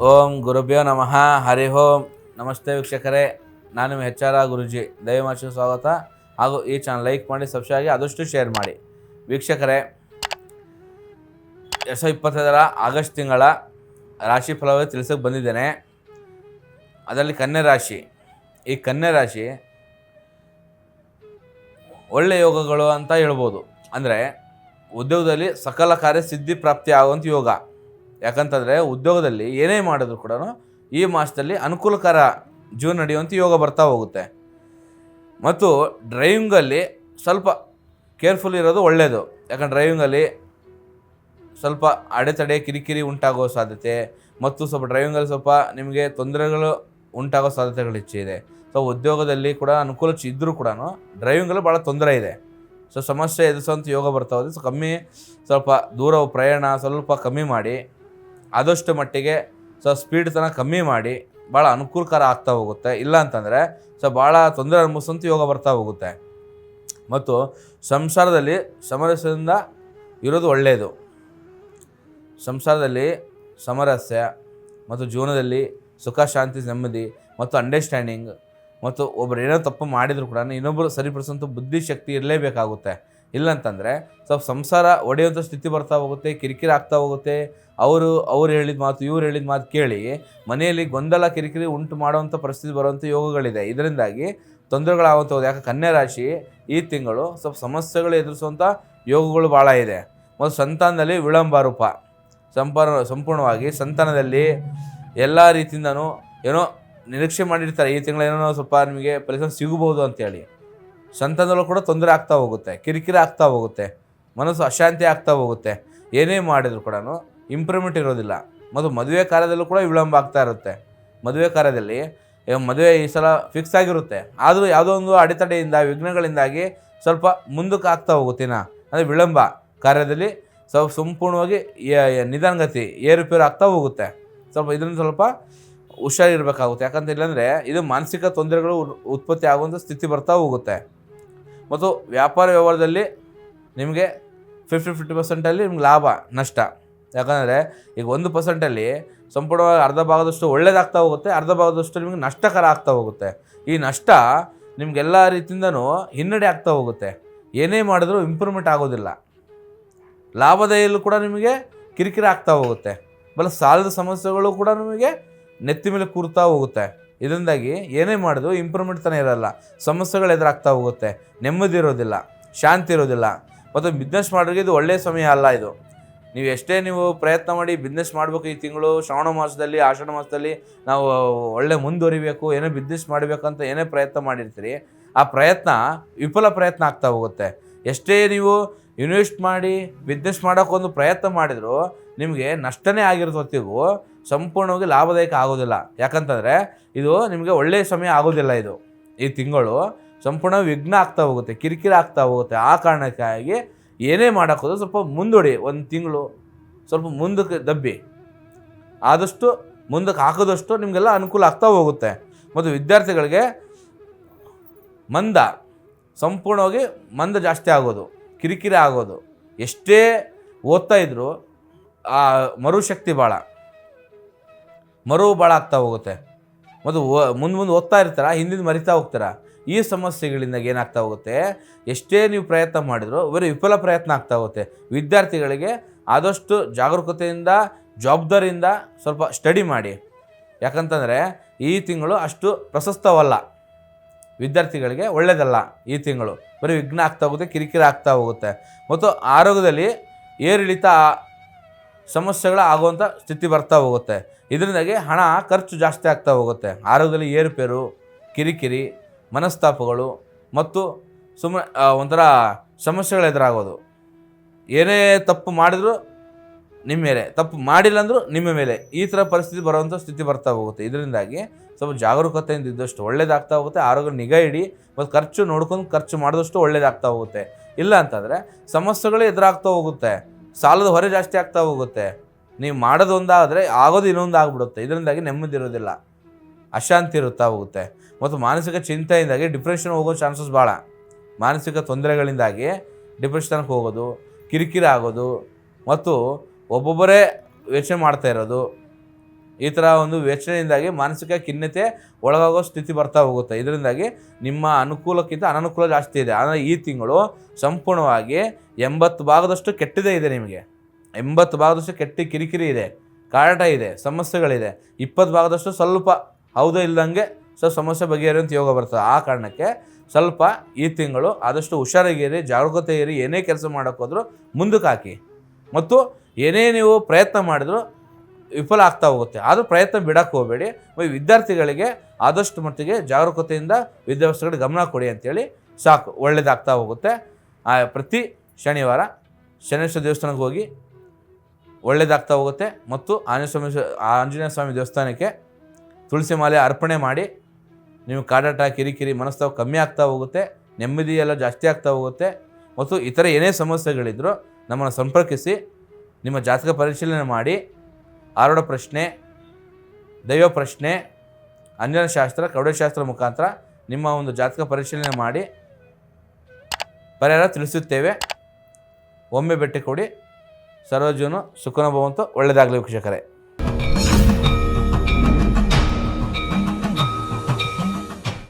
ಓಂ ಗುರುಭ್ಯೋ ನಮಃ ಹರಿ ಓಂ. ನಮಸ್ತೆ ವೀಕ್ಷಕರೇ, ನಾನು ನಿಮ್ಮ HR ಗುರುಜಿ. ದಯಮಾಡಿ ಸ್ವಾಗತ. ಹಾಗೂ ಈ ಚಾನಲ್ ಲೈಕ್ ಮಾಡಿ, ಸಬ್ಸ್ಕ್ರೈಬ್ ಆಗಿ, ಆದಷ್ಟು ಶೇರ್ ಮಾಡಿ. ವೀಕ್ಷಕರೇ, 2025 ಆಗಸ್ಟ್ ತಿಂಗಳ ರಾಶಿ ಫಲವೇ ತಿಳಿಸೋಕೆ ಬಂದಿದ್ದೇನೆ. ಅದರಲ್ಲಿ ಕನ್ಯಾ ರಾಶಿ. ಈ ಕನ್ಯಾ ರಾಶಿ ಒಳ್ಳೆಯ ಯೋಗಗಳು ಅಂತ ಹೇಳ್ಬೋದು. ಅಂದರೆ ಉದ್ಯೋಗದಲ್ಲಿ ಸಕಲ ಕಾರ್ಯ ಸಿದ್ಧಿ ಪ್ರಾಪ್ತಿ ಆಗುವಂಥ ಯೋಗ. ಯಾಕಂತಂದರೆ ಉದ್ಯೋಗದಲ್ಲಿ ಏನೇ ಮಾಡಿದ್ರು ಕೂಡ ಈ ಮಾಸದಲ್ಲಿ ಅನುಕೂಲಕರ ಜೀವನ ನಡೆಯುವಂಥ ಯೋಗ ಬರ್ತಾ ಹೋಗುತ್ತೆ. ಮತ್ತು ಡ್ರೈವಿಂಗಲ್ಲಿ ಸ್ವಲ್ಪ ಕೇರ್ಫುಲ್ ಇರೋದು ಒಳ್ಳೆಯದು. ಯಾಕಂದ್ರೆ ಡ್ರೈವಿಂಗಲ್ಲಿ ಸ್ವಲ್ಪ ಅಡೆತಡೆ ಕಿರಿಕಿರಿ ಉಂಟಾಗೋ ಸಾಧ್ಯತೆ ಮತ್ತು ಸ್ವಲ್ಪ ಡ್ರೈವಿಂಗಲ್ಲಿ ಸ್ವಲ್ಪ ನಿಮಗೆ ತೊಂದರೆಗಳು ಉಂಟಾಗೋ ಸಾಧ್ಯತೆಗಳು ಹೆಚ್ಚಿದೆ. ಸೊ ಉದ್ಯೋಗದಲ್ಲಿ ಕೂಡ ಅನುಕೂಲ ಇದ್ದರೂ ಕೂಡ ಡ್ರೈವಿಂಗಲ್ಲಿ ಭಾಳ ತೊಂದರೆ ಇದೆ. ಸೊ ಸಮಸ್ಯೆ ಎದುರಿಸೋಂಥ ಯೋಗ ಬರ್ತಾ ಹೋದ್ರೆ ಸ್ವಲ್ಪ ದೂರ ಪ್ರಯಾಣ ಸ್ವಲ್ಪ ಕಮ್ಮಿ ಮಾಡಿ, ಆದಷ್ಟು ಮಟ್ಟಿಗೆ ಸ್ಪೀಡ್ ತನಕ ಕಮ್ಮಿ ಮಾಡಿ ಭಾಳ ಅನುಕೂಲಕರ ಆಗ್ತಾ ಹೋಗುತ್ತೆ. ಇಲ್ಲ ಅಂತಂದರೆ ಭಾಳ ತೊಂದರೆ ಅನುಭವಿಸೋಂಥ ಯೋಗ ಬರ್ತಾ ಹೋಗುತ್ತೆ. ಮತ್ತು ಸಂಸಾರದಲ್ಲಿ ಸಮರಸ್ಯದಿಂದ ಇರೋದು ಒಳ್ಳೆಯದು. ಸಂಸಾರದಲ್ಲಿ ಸಮರಸ್ಯ ಮತ್ತು ಜೀವನದಲ್ಲಿ ಸುಖ ಶಾಂತಿ ನೆಮ್ಮದಿ ಮತ್ತು ಅಂಡರ್ಸ್ಟ್ಯಾಂಡಿಂಗ್ ಮತ್ತು ಒಬ್ಬರು ಏನೋ ತಪ್ಪು ಮಾಡಿದರೂ ಕೂಡ ಇನ್ನೊಬ್ಬರು ಸರಿಪಡಿಸೋಂಥ ಬುದ್ಧಿಶಕ್ತಿ ಇರಲೇಬೇಕಾಗುತ್ತೆ. ಇಲ್ಲಂತಂದರೆ ಸ್ವಲ್ಪ ಸಂಸಾರ ಒಡೆಯುವಂಥ ಸ್ಥಿತಿ ಬರ್ತಾ ಹೋಗುತ್ತೆ, ಕಿರಿಕಿರಿ ಆಗ್ತಾ ಹೋಗುತ್ತೆ. ಅವರು ಹೇಳಿದ ಮಾತು ಇವ್ರು ಹೇಳಿದ ಮಾತು ಕೇಳಿ ಮನೆಯಲ್ಲಿ ಗೊಂದಲ ಕಿರಿಕಿರಿ ಉಂಟು ಮಾಡುವಂಥ ಪರಿಸ್ಥಿತಿ ಬರುವಂಥ ಯೋಗಗಳಿದೆ. ಇದರಿಂದಾಗಿ ತೊಂದರೆಗಳಾಗುವಂಥ ಹೋಗುತ್ತೆ. ಯಾಕೆ ಕನ್ಯಾ ರಾಶಿ ಈ ತಿಂಗಳು ಸ್ವಲ್ಪ ಸಮಸ್ಯೆಗಳು ಎದುರಿಸುವಂಥ ಯೋಗಗಳು ಭಾಳ ಇದೆ. ಮತ್ತು ಸಂತಾನದಲ್ಲಿ ವಿಳಂಬ ರೂಪ ಸಂಪೂರ್ಣವಾಗಿ ಸಂತಾನದಲ್ಲಿ ಎಲ್ಲ ರೀತಿಯಿಂದನೂ ಏನೋ ನಿರೀಕ್ಷೆ ಮಾಡಿರ್ತಾರೆ, ಈ ತಿಂಗಳು ಏನೋ ಸ್ವಲ್ಪ ನಿಮಗೆ ಫಲಿತಾಂಶ ಸಿಗಬಹುದು ಅಂತೇಳಿ. ಸಂತಾನದಲ್ಲೂ ಕೂಡ ತೊಂದರೆ ಆಗ್ತಾ ಹೋಗುತ್ತೆ, ಕಿರಿಕಿರಿ ಆಗ್ತಾ ಹೋಗುತ್ತೆ, ಮನಸ್ಸು ಅಶಾಂತಿ ಆಗ್ತಾ ಹೋಗುತ್ತೆ. ಏನೇ ಮಾಡಿದ್ರು ಕೂಡ ಇಂಪ್ರೂವ್ಮೆಂಟ್ ಇರೋದಿಲ್ಲ. ಮತ್ತು ಮದುವೆ ಕಾರ್ಯದಲ್ಲೂ ಕೂಡ ವಿಳಂಬ ಆಗ್ತಾ ಇರುತ್ತೆ. ಮದುವೆ ಕಾರ್ಯದಲ್ಲಿ ಮದುವೆ ಈ ಸಲ ಫಿಕ್ಸ್ ಆಗಿರುತ್ತೆ, ಆದರೂ ಯಾವುದೋ ಒಂದು ಅಡೆತಡೆಯಿಂದ ವಿಘ್ನಗಳಿಂದಾಗಿ ಸ್ವಲ್ಪ ಮುಂದಕ್ಕೆ ಆಗ್ತಾ ಹೋಗುತ್ತಿನ ಅಂದರೆ ವಿಳಂಬ ಕಾರ್ಯದಲ್ಲಿ ಸ್ವಲ್ಪ ಸಂಪೂರ್ಣವಾಗಿ ನಿಧಾನಗತಿ ಏರುಪೇರು ಆಗ್ತಾ ಹೋಗುತ್ತೆ. ಇದರಿಂದ ಸ್ವಲ್ಪ ಹುಷಾರಿರಬೇಕಾಗುತ್ತೆ. ಯಾಕಂತ ಇಲ್ಲಾಂದರೆ ಇದು ಮಾನಸಿಕ ತೊಂದರೆಗಳು ಉತ್ಪತ್ತಿ ಆಗುವಂಥ ಸ್ಥಿತಿ ಬರ್ತಾ ಹೋಗುತ್ತೆ. ಮತ್ತು ವ್ಯಾಪಾರ ವ್ಯವಹಾರದಲ್ಲಿ ನಿಮಗೆ 50% ನಿಮ್ಗೆ ಲಾಭ ನಷ್ಟ. ಯಾಕಂದರೆ ಈಗ 1% ಸಂಪೂರ್ಣವಾಗಿ ಅರ್ಧ ಭಾಗದಷ್ಟು ಒಳ್ಳೇದಾಗ್ತಾ ಹೋಗುತ್ತೆ, ಅರ್ಧ ಭಾಗದಷ್ಟು ನಿಮಗೆ ನಷ್ಟಕರ ಆಗ್ತಾ ಹೋಗುತ್ತೆ. ಈ ನಷ್ಟ ನಿಮಗೆಲ್ಲ ರೀತಿಯಿಂದನೂ ಹಿನ್ನಡೆ ಆಗ್ತಾ ಹೋಗುತ್ತೆ. ಏನೇ ಮಾಡಿದ್ರೂ ಇಂಪ್ರೂವ್ಮೆಂಟ್ ಆಗೋದಿಲ್ಲ. ಲಾಭದಾಯಲ್ಲೂ ಕೂಡ ನಿಮಗೆ ಕಿರಿಕಿರಿ ಆಗ್ತಾ ಹೋಗುತ್ತೆ. ಸಾಲದ ಸಮಸ್ಯೆಗಳು ಕೂಡ ನಿಮಗೆ ನೆತ್ತಿ ಮೇಲೆ ಕೂರ್ತಾ ಹೋಗುತ್ತೆ. ಇದರಿಂದಾಗಿ ಏನೇ ಮಾಡಿದ್ರು ಇಂಪ್ರೂವ್ಮೆಂಟ್ ತಾನೇ ಇರೋಲ್ಲ, ಸಮಸ್ಯೆಗಳು ಎದುರಾಗ್ತಾ ಹೋಗುತ್ತೆ, ನೆಮ್ಮದಿ ಇರೋದಿಲ್ಲ, ಶಾಂತಿ ಇರೋದಿಲ್ಲ. ಮತ್ತು ಬಿಸ್ನೆಸ್ ಮಾಡೋರಿಗೆ ಇದು ಒಳ್ಳೆಯ ಸಮಯ ಅಲ್ಲ. ಇದು ನೀವು ಎಷ್ಟೇ ಪ್ರಯತ್ನ ಮಾಡಿ ಬಿಸ್ನೆಸ್ ಮಾಡಬೇಕು, ಈ ತಿಂಗಳು ಶ್ರಾವಣ ಮಾಸದಲ್ಲಿ ಆಷಾಢ ಮಾಸದಲ್ಲಿ ನಾವು ಒಳ್ಳೆ ಮುಂದುವರಿಬೇಕು, ಏನೋ ಬಿಸ್ನೆಸ್ ಮಾಡಬೇಕಂತ ಏನೇ ಪ್ರಯತ್ನ ಮಾಡಿರ್ತೀರಿ, ಆ ಪ್ರಯತ್ನ ವಿಫಲ ಪ್ರಯತ್ನ ಆಗ್ತಾ ಹೋಗುತ್ತೆ. ಎಷ್ಟೇ ನೀವು ಇನ್ವೆಸ್ಟ್ ಮಾಡಿ ಬಿಸ್ನೆಸ್ ಮಾಡೋಕ್ಕೊಂದು ಪ್ರಯತ್ನ ಮಾಡಿದರೂ ನಿಮಗೆ ನಷ್ಟನೇ ಆಗಿರೋ ಹೊತ್ತಿಗೂ ಸಂಪೂರ್ಣವಾಗಿ ಲಾಭದಾಯಕ ಆಗೋದಿಲ್ಲ. ಯಾಕಂತಂದರೆ ಇದು ನಿಮಗೆ ಒಳ್ಳೆಯ ಸಮಯ ಆಗೋದಿಲ್ಲ. ಇದು ಈ ತಿಂಗಳು ಸಂಪೂರ್ಣ ವಿಘ್ನ ಆಗ್ತಾ ಹೋಗುತ್ತೆ, ಕಿರಿಕಿರಿ ಆಗ್ತಾ ಹೋಗುತ್ತೆ. ಆ ಕಾರಣಕ್ಕಾಗಿ ಏನೇ ಮಾಡೋಕ್ಕೋದು ಸ್ವಲ್ಪ ಮುಂದೂಡಿ, ಒಂದು ತಿಂಗಳು ಸ್ವಲ್ಪ ಮುಂದಕ್ಕೆ ದಬ್ಬಿ, ಆದಷ್ಟು ಮುಂದಕ್ಕೆ ಹಾಕೋದಷ್ಟು ನಿಮಗೆಲ್ಲ ಅನುಕೂಲ ಆಗ್ತಾ ಹೋಗುತ್ತೆ. ಮತ್ತು ವಿದ್ಯಾರ್ಥಿಗಳಿಗೆ ಸಂಪೂರ್ಣವಾಗಿ ಮಂದ ಜಾಸ್ತಿ ಆಗೋದು, ಕಿರಿಕಿರಿ ಆಗೋದು. ಎಷ್ಟೇ ಓದ್ತಾ ಇದ್ದರೂ ಆ ಮರುಶಕ್ತಿ ಮರುವು ಭಾಳ ಆಗ್ತಾ ಹೋಗುತ್ತೆ. ಮತ್ತು ಮುಂದೆ ಓದ್ತಾ ಇರ್ತಾರ, ಹಿಂದಿನ ಮರಿತಾ ಹೋಗ್ತಾರ. ಈ ಸಮಸ್ಯೆಗಳಿಂದ ಏನಾಗ್ತಾ ಹೋಗುತ್ತೆ, ಎಷ್ಟೇ ನೀವು ಪ್ರಯತ್ನ ಮಾಡಿದರೂ ಬರೀ ವಿಫಲ ಪ್ರಯತ್ನ ಆಗ್ತಾ ಹೋಗುತ್ತೆ. ವಿದ್ಯಾರ್ಥಿಗಳಿಗೆ ಆದಷ್ಟು ಜಾಗರೂಕತೆಯಿಂದ ಜವಾಬ್ದಾರಿಯಿಂದ ಸ್ವಲ್ಪ ಸ್ಟಡಿ ಮಾಡಿ. ಯಾಕಂತಂದರೆ ಈ ತಿಂಗಳು ಅಷ್ಟು ಪ್ರಶಸ್ತವಲ್ಲ, ವಿದ್ಯಾರ್ಥಿಗಳಿಗೆ ಒಳ್ಳೆಯದಲ್ಲ. ಈ ತಿಂಗಳು ಬರೀ ವಿಘ್ನ ಆಗ್ತಾ ಹೋಗುತ್ತೆ, ಕಿರಿಕಿರಿ ಆಗ್ತಾ ಹೋಗುತ್ತೆ. ಮತ್ತು ಆರೋಗ್ಯದಲ್ಲಿ ಏರಿಳಿತ ಸಮಸ್ಯೆಗಳ ಆಗುವಂಥ ಸ್ಥಿತಿ ಬರ್ತಾ ಹೋಗುತ್ತೆ. ಇದರಿಂದಾಗಿ ಹಣ ಖರ್ಚು ಜಾಸ್ತಿ ಆಗ್ತಾ ಹೋಗುತ್ತೆ. ಆರೋಗ್ಯದಲ್ಲಿ ಏರುಪೇರು, ಕಿರಿಕಿರಿ, ಮನಸ್ತಾಪಗಳು ಮತ್ತು ಒಂಥರ ಸಮಸ್ಯೆಗಳು ಎದುರಾಗೋದು. ಏನೇ ತಪ್ಪು ಮಾಡಿದ್ರು ನಿಮ್ಮ ಮೇಲೆ, ತಪ್ಪು ಮಾಡಿಲ್ಲ ಅಂದರೂ ನಿಮ್ಮ ಮೇಲೆ, ಈ ಥರ ಪರಿಸ್ಥಿತಿ ಬರುವಂಥ ಸ್ಥಿತಿ ಬರ್ತಾ ಹೋಗುತ್ತೆ. ಇದರಿಂದಾಗಿ ಸ್ವಲ್ಪ ಜಾಗರೂಕತೆಯಿಂದ ಇದ್ದಷ್ಟು ಒಳ್ಳೇದಾಗ್ತಾ ಹೋಗುತ್ತೆ. ಆರೋಗ್ಯ ನಿಗಾ ಇಡಿ ಮತ್ತು ಖರ್ಚು ನೋಡ್ಕೊಂಡು ಖರ್ಚು ಮಾಡಿದಷ್ಟು ಒಳ್ಳೇದಾಗ್ತಾ ಹೋಗುತ್ತೆ. ಇಲ್ಲ ಅಂತಂದರೆ ಸಮಸ್ಯೆಗಳು ಎದುರಾಗ್ತಾ ಹೋಗುತ್ತೆ, ಸಾಲದ ಹೊರೆ ಜಾಸ್ತಿ ಆಗ್ತಾ ಹೋಗುತ್ತೆ. ನೀವು ಮಾಡೋದು ಒಂದಾದರೆ ಆಗೋದು ಇನ್ನೊಂದು ಆಗಿಬಿಡುತ್ತೆ. ಇದರಿಂದಾಗಿ ನೆಮ್ಮದಿ ಇರೋದಿಲ್ಲ, ಅಶಾಂತಿ ಇರುತ್ತಾ ಹೋಗುತ್ತೆ. ಮತ್ತು ಮಾನಸಿಕ ಚಿಂತೆಯಿಂದಾಗಿ ಡಿಪ್ರೆಷನ್ ಹೋಗೋ ಚಾನ್ಸಸ್ ಭಾಳ. ಮಾನಸಿಕ ತೊಂದರೆಗಳಿಂದಾಗಿ ಡಿಪ್ರೆಷನ್ಗೆ ಹೋಗೋದು, ಕಿರಿಕಿರಿ ಆಗೋದು ಮತ್ತು ಒಬ್ಬೊಬ್ಬರೇ ಯೋಚನೆ ಮಾಡ್ತಾ ಇರೋದು, ಈ ಥರ ಒಂದು ಯೋಚನೆಯಿಂದಾಗಿ ಮಾನಸಿಕ ಖಿನ್ನತೆ ಒಳಗಾಗೋ ಸ್ಥಿತಿ ಬರ್ತಾ ಹೋಗುತ್ತೆ. ಇದರಿಂದಾಗಿ ನಿಮ್ಮ ಅನುಕೂಲಕ್ಕಿಂತ ಅನನುಕೂಲ ಜಾಸ್ತಿ ಇದೆ. ಆದರೆ ಈ ತಿಂಗಳು ಸಂಪೂರ್ಣವಾಗಿ 80% ಕೆಟ್ಟದೇ ಇದೆ ನಿಮಗೆ. 80% ಕೆಟ್ಟ ಕಿರಿಕಿರಿ ಇದೆ, ಕಾಟ ಇದೆ, ಸಮಸ್ಯೆಗಳಿದೆ. 20% ಸ್ವಲ್ಪ ಹೌದೇ ಇಲ್ದಂಗೆ ಸಮಸ್ಯೆ ಬಗೆಹರಿಯುವಂಥ ಯೋಗ ಬರ್ತದೆ. ಆ ಕಾರಣಕ್ಕೆ ಸ್ವಲ್ಪ ಈ ತಿಂಗಳು ಆದಷ್ಟು ಹುಷಾರಾಗಿರಿ, ಜಾಗರೂಕತೆ ಇರಿ. ಏನೇ ಕೆಲಸ ಮಾಡೋಕ್ಕೋದ್ರೂ ಮುಂದಕ್ಕೆ ಹಾಕಿ. ಮತ್ತು ಏನೇ ನೀವು ಪ್ರಯತ್ನ ಮಾಡಿದ್ರು ವಿಫಲ ಆಗ್ತಾ ಹೋಗುತ್ತೆ. ಆದರೂ ಪ್ರಯತ್ನ ಬಿಡೋಕ್ಕೆ ಹೋಗಬೇಡಿ. ವಿದ್ಯಾರ್ಥಿಗಳಿಗೆ ಆದಷ್ಟು ಮಟ್ಟಿಗೆ ಜಾಗರೂಕತೆಯಿಂದ ವಿದ್ಯಾಭ್ಯಾಸಗಳಿಗೆ ಗಮನ ಕೊಡಿ ಅಂಥೇಳಿ ಸಾಕು, ಒಳ್ಳೆಯದಾಗ್ತಾ ಹೋಗುತ್ತೆ. ಪ್ರತಿ ಶನಿವಾರ ಶನೇಶ್ವರ ದೇವಸ್ಥಾನಕ್ಕೆ ಹೋಗಿ ಒಳ್ಳೆಯದಾಗ್ತಾ ಹೋಗುತ್ತೆ. ಮತ್ತು ಆಂಜನೇಯ ಸ್ವಾಮಿ ದೇವಸ್ಥಾನಕ್ಕೆ ತುಳಸಿ ಮಾಲೆ ಅರ್ಪಣೆ ಮಾಡಿ ನೀವು ಕಾಡಾಟ, ಕಿರಿಕಿರಿ, ಮನಸ್ತಾವ ಕಮ್ಮಿ ಆಗ್ತಾ ಹೋಗುತ್ತೆ. ನೆಮ್ಮದಿ ಎಲ್ಲ ಜಾಸ್ತಿ ಆಗ್ತಾ ಹೋಗುತ್ತೆ. ಮತ್ತು ಇತರ ಏನೇ ಸಮಸ್ಯೆಗಳಿದ್ದರೂ ನಮ್ಮನ್ನು ಸಂಪರ್ಕಿಸಿ ನಿಮ್ಮ ಜಾತಕ ಪರಿಶೀಲನೆ ಮಾಡಿ ಆರೋಢ ಪ್ರಶ್ನೆ, ದೈವ ಪ್ರಶ್ನೆ, ಅಂಜನಶಾಸ್ತ್ರ, ಕವಡೆಶಾಸ್ತ್ರ ಮುಖಾಂತರ ನಿಮ್ಮ ಒಂದು ಜಾತಕ ಪರಿಶೀಲನೆ ಮಾಡಿ ಪರಿಹಾರ ತಿಳಿಸುತ್ತೇವೆ. ಒಮ್ಮೆ ಭೇಟಿ ಕೊಡಿ. ಸರ್ವಜೀವನ ಸುಖನ ಭವಂತು. ಒಳ್ಳೆಯದಾಗಲಿ ವೀಕ್ಷಕರೇ.